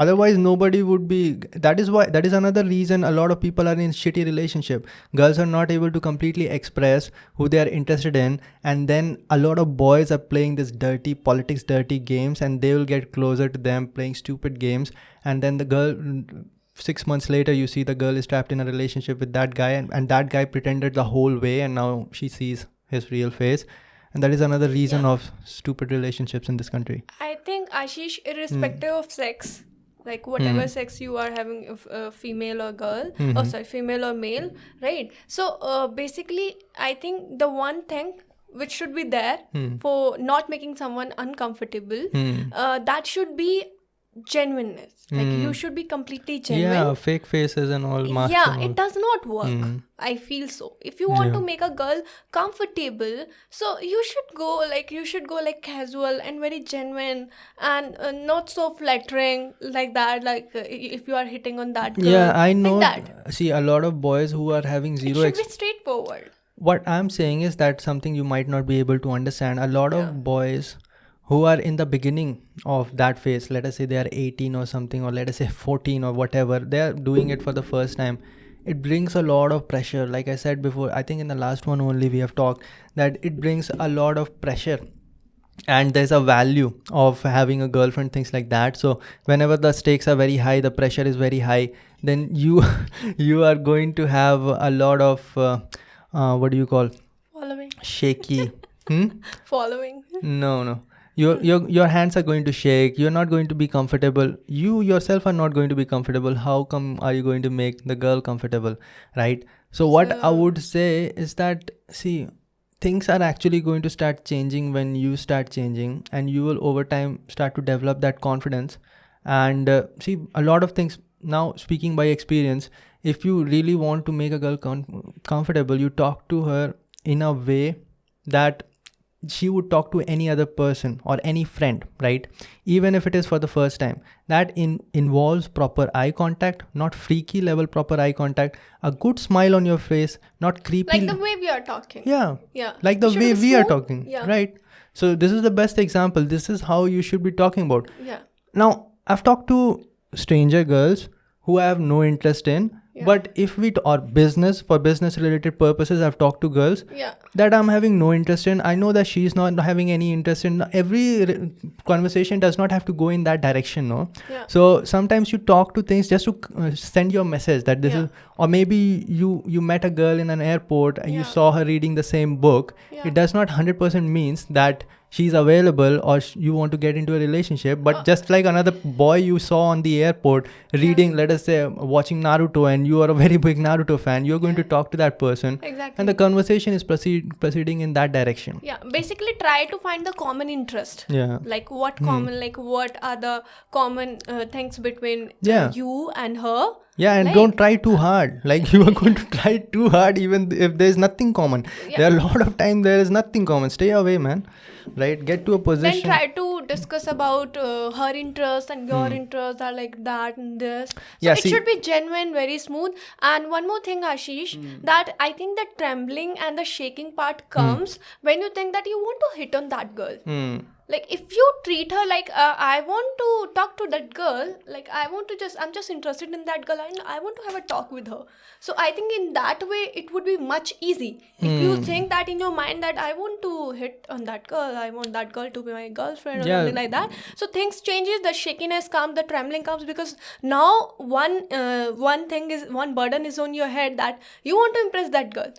otherwise nobody would be. That is another reason a lot of people are in shitty relationship. Girls are not able to completely express who they are interested in, and then a lot of boys are playing this dirty politics, dirty games, and they will get closer to them playing stupid games, and then the girl 6 months later you see the girl is trapped in a relationship with that guy, and that guy pretended the whole way, and now she sees his real face. And that is another reason of stupid relationships in this country. I think, Ashish, irrespective of sex, like whatever sex you are having, if female or girl, female or male, right? So basically, I think the one thing which should be there for not making someone uncomfortable, that should be genuineness. Like you should be completely genuine. Yeah, fake faces and all masks. Yeah, and all. it does not work. I feel so. If you want to make a girl comfortable, so you should go like casual and very genuine and not so flattering like that. Like if you are hitting on that girl, Yeah, I know. like that. See, a lot of boys who are having It zero. should be straightforward. What I'm saying is that something you might not be able to understand. A lot of boys who are in the beginning of that phase, let us say they are 18 or something, or let us say 14 or whatever, they are doing it for the first time. It brings a lot of pressure. Like I said before, I think in the last one only we have talked that it brings a lot of pressure. And there's a value of having a girlfriend, things like that. So whenever the stakes are very high, the pressure is very high, then you are going to have a lot of what do you call Following. shaky Following. no your hands are going to shake. You're not going to be comfortable. You yourself are not going to be comfortable. How come are you going to make the girl comfortable, right? So what I would say is that, see, things are actually going to start changing when you start changing, and you will over time start to develop that confidence. And see, a lot of things now, speaking by experience, if you really want to make a girl comfortable, you talk to her in a way that she would talk to any other person or any friend, right? Even if it is for the first time. That involves proper eye contact, not freaky level proper eye contact, a good smile on your face, not creepy. Like the way we are talking. Yeah. Yeah. Like the It should way be we are smooth. talking, Yeah. right? So this is the best example. This is how you should be talking about. Yeah. Now, I've talked to stranger girls who I have no interest in, but if or for business related purposes, I've talked to girls Yeah. that I'm having no interest in. I know that she's not having any interest in. Every conversation does not have to go in that direction, no? Yeah. So sometimes you talk to things just to send your message that this is, or maybe you met a girl in an airport and you saw her reading the same book. It does not 100% means that she's available or you want to get into a relationship, but just like another boy you saw on the airport reading, let us say, watching Naruto, and you are a very big Naruto fan, you're going to talk to that person. Exactly. And the conversation is proceeding in that direction. Yeah, basically try to find the common interest. Yeah. Like what common, like what are the common things between Yeah. you and her. Yeah, and don't try too hard. Like you are going to try too hard even if there's nothing common. Yeah. There are a lot of time there is nothing common. Stay away, man. right? Get to a Then position. try to discuss about her interests and your interests are like that and this. So Yeah, it see- should be genuine, very smooth. And one more thing, Ashish, that I think the trembling and the shaking part comes when you think that you want to hit on that girl. Hmm. Like if you treat her like I want to talk to that girl, like I'm just interested in that girl and I want to have a talk with her. So I think in that way it would be much easy. If you think that in your mind that I want to hit on that girl, I want that girl to be my girlfriend or Yeah. something like that. So things changes, the shakiness comes, the trembling comes, because now one burden is on your head that you want to impress that girl.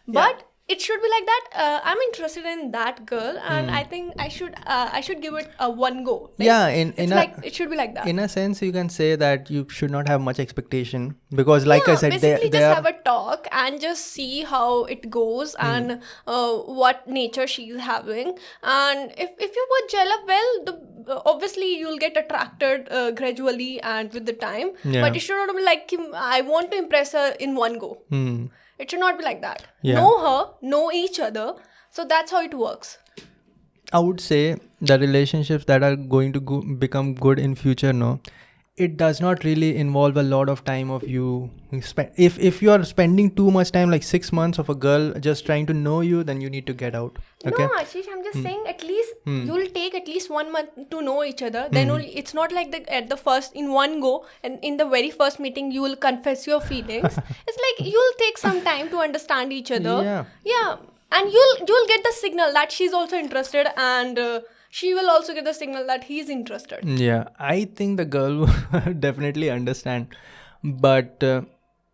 But it should be like that. I'm interested in that girl, and I think I should give it a one go. Like, Yeah, it should be like that. in a sense, you can say that you should not have much expectation, because, like I said, basically they just are. have a talk and just see how it goes and what nature she's having. And if you both gel up well, obviously you'll get attracted gradually and with the time. Yeah. But it should not be like I want to impress her in one go. Hmm. It should not be like that. Yeah. Know her, know each other. So that's how it works. I would say the relationships that are going to become good in future, no, it does not really involve a lot of time of you if you are spending too much time, like 6 months of a girl just trying to know you, then you need to get out. Okay. No, Ashish, I'm just saying at least you'll take at least 1 month to know each other. Then only, it's not like at the first in one go and in the very first meeting you will confess your feelings. It's like you'll take some time to understand each other. Yeah, and you'll get the signal that she's also interested, and she will also get the signal that he's interested. Yeah, I think the girl will definitely understand, but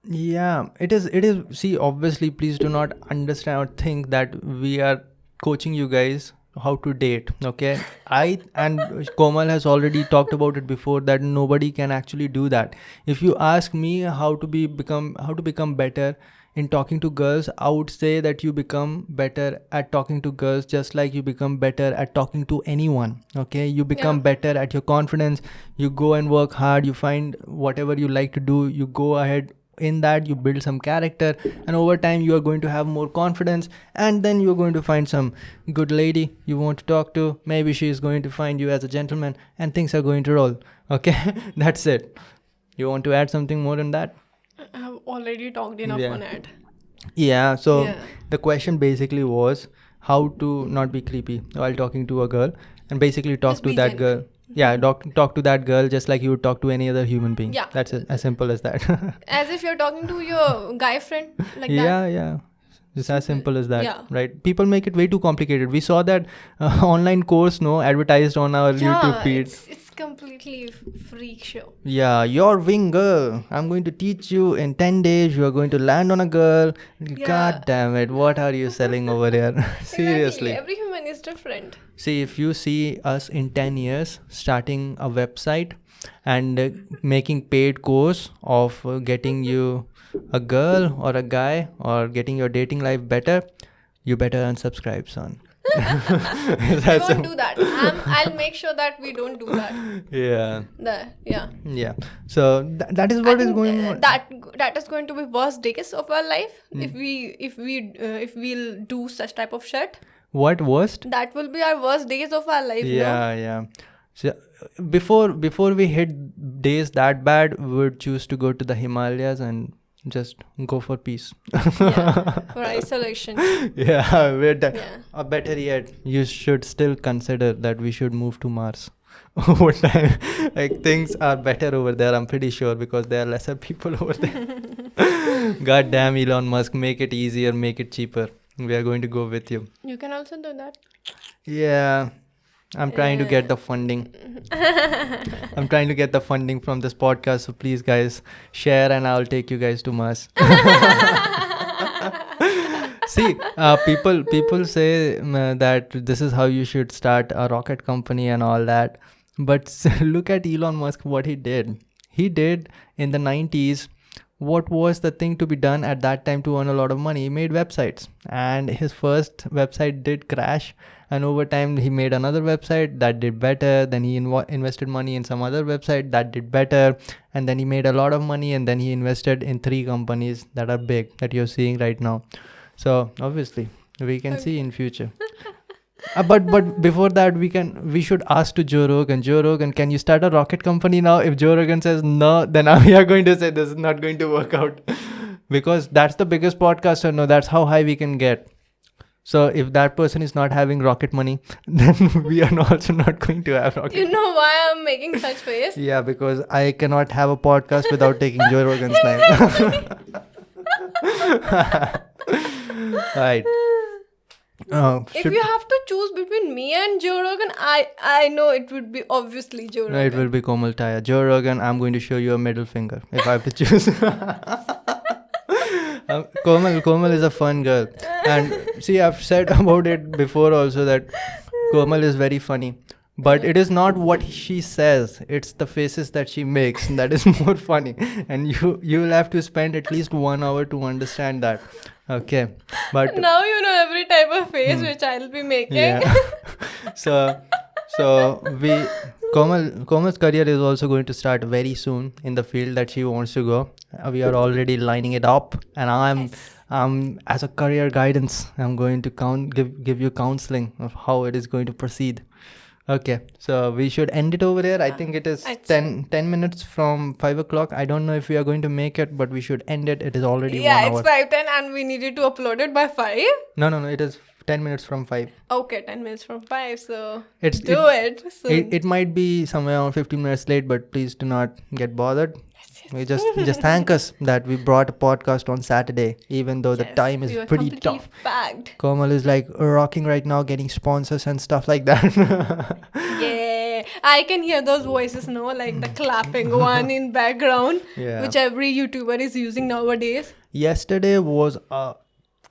yeah, it is. See, obviously, please do not understand or think that we are coaching you guys how to date. Okay, and Komal has already talked about it before, that nobody can actually do that. If you ask me how to become better in talking to girls, I would say that you become better at talking to girls just like you become better at talking to anyone. Okay, you become better at your confidence. You go and work hard, you find whatever you like to do, you go ahead in that, you build some character, and over time you are going to have more confidence, and then you're going to find some good lady you want to talk to. Maybe she is going to find you as a gentleman, and things are going to roll. Okay. That's it. You want to add something more on that? I've already talked enough on it. Yeah, so Yeah. the question basically was how to not be creepy while talking to a girl, and basically talk Just to be that genuine. girl. Yeah, talk to that girl just like you would talk to any other human being. Yeah. That's it, as simple as that. As if you're talking to your guy friend like that. Yeah. It's as simple as that, Yeah. right? People make it way too complicated. We saw that online course, advertised on our YouTube feed. It's completely freak show. Yeah, your wing girl. I'm going to teach you in 10 days. You are going to land on a girl. God damn it. What are you selling over here? Seriously. Exactly. Every human is different. See, if you see us in 10 years starting a website and making paid course of getting you a girl or a guy or getting your dating life better, you better unsubscribe, son. We won't do that. I'll make sure that we don't do that. Yeah. Yeah. So that is what is going on. That is going to be worst days of our life if we'll do such type of shit. What worst? That will be our worst days of our life. Yeah. So before we hit days that bad, we would choose to go to the Himalayas and just go for peace. For isolation. Yeah, Yeah. better yet, you should still consider that we should move to Mars. Over time, like things are better over there, I'm pretty sure, because there are lesser people over there. God damn, Elon Musk, make it easier, make it cheaper. We are going to go with you. You can also do that. Yeah, I'm trying to get the funding. I'm trying to get the funding from this podcast. So please, guys, share and I'll take you guys to Mars. See, people say that this is how you should start a rocket company and all that. But look at Elon Musk, what he did. He did in the 90s. What was the thing to be done at that time to earn a lot of money? He made websites, and his first website did crash, and over time he made another website that did better. Then he invested money in some other website that did better, and then he made a lot of money, and then he invested in 3 companies that are big that you're seeing right now. So obviously we can see in future. But before that, we should ask to Joe Rogan. Joe Rogan, can you start a rocket company now? If Joe Rogan says no, then we are going to say this is not going to work out, because that's the biggest podcaster. No, that's how high we can get. So if that person is not having rocket money, then we are also not going to have rocket. You know why I'm making such face? Yeah, because I cannot have a podcast without taking Joe Rogan's name. Right. If you have to choose between me and Joe Rogan, I know it would be obviously Joe Rogan. It will be Komal Taya. Joe Rogan, I'm going to show you a middle finger if I have to choose. Komal is a fun girl. And see, I've said about it before also that Komal is very funny. But it is not what she says, it's the faces that she makes that is more funny. And you'll have to spend at least 1 hour to understand that. Okay. But now you know every type of face which I'll be making. yeah. So Komal's career is also going to start very soon in the field that she wants to go. We are already lining it up, and I'm as a career guidance, I'm going to give you counseling of how it is going to proceed. Okay, so we should end it over there. I think it is 10 minutes from 5 o'clock. I don't know if we are going to make it, but we should end it. It is already 1 hour. Yeah, it's 5:10 and we needed to upload it by 5. No, it is 10 minutes from 5. Okay, 10 minutes from 5, so It soon. It might be somewhere around 15 minutes late, but please do not get bothered. We just thank us that we brought a podcast on Saturday, even though the time is we were pretty completely tough. packed. Komal is like rocking right now, getting sponsors and stuff like that. Yeah, I can hear those voices now, like the clapping one in background, Yeah. which every YouTuber is using nowadays. Yesterday was a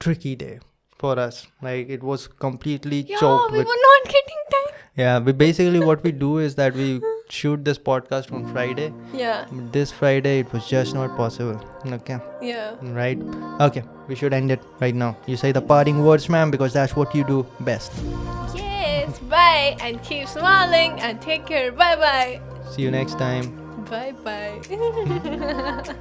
tricky day for us. Like, it was completely Yeah, choked we with. were not getting time. Yeah, basically what we do is that we shoot this podcast on Friday. Yeah, But this Friday it was just not possible. Okay. yeah. Right? Okay, we should end it right now. You say the parting words, ma'am, because that's what you do best. Yes, bye and keep smiling and take care. Bye bye. See you next time. Bye bye.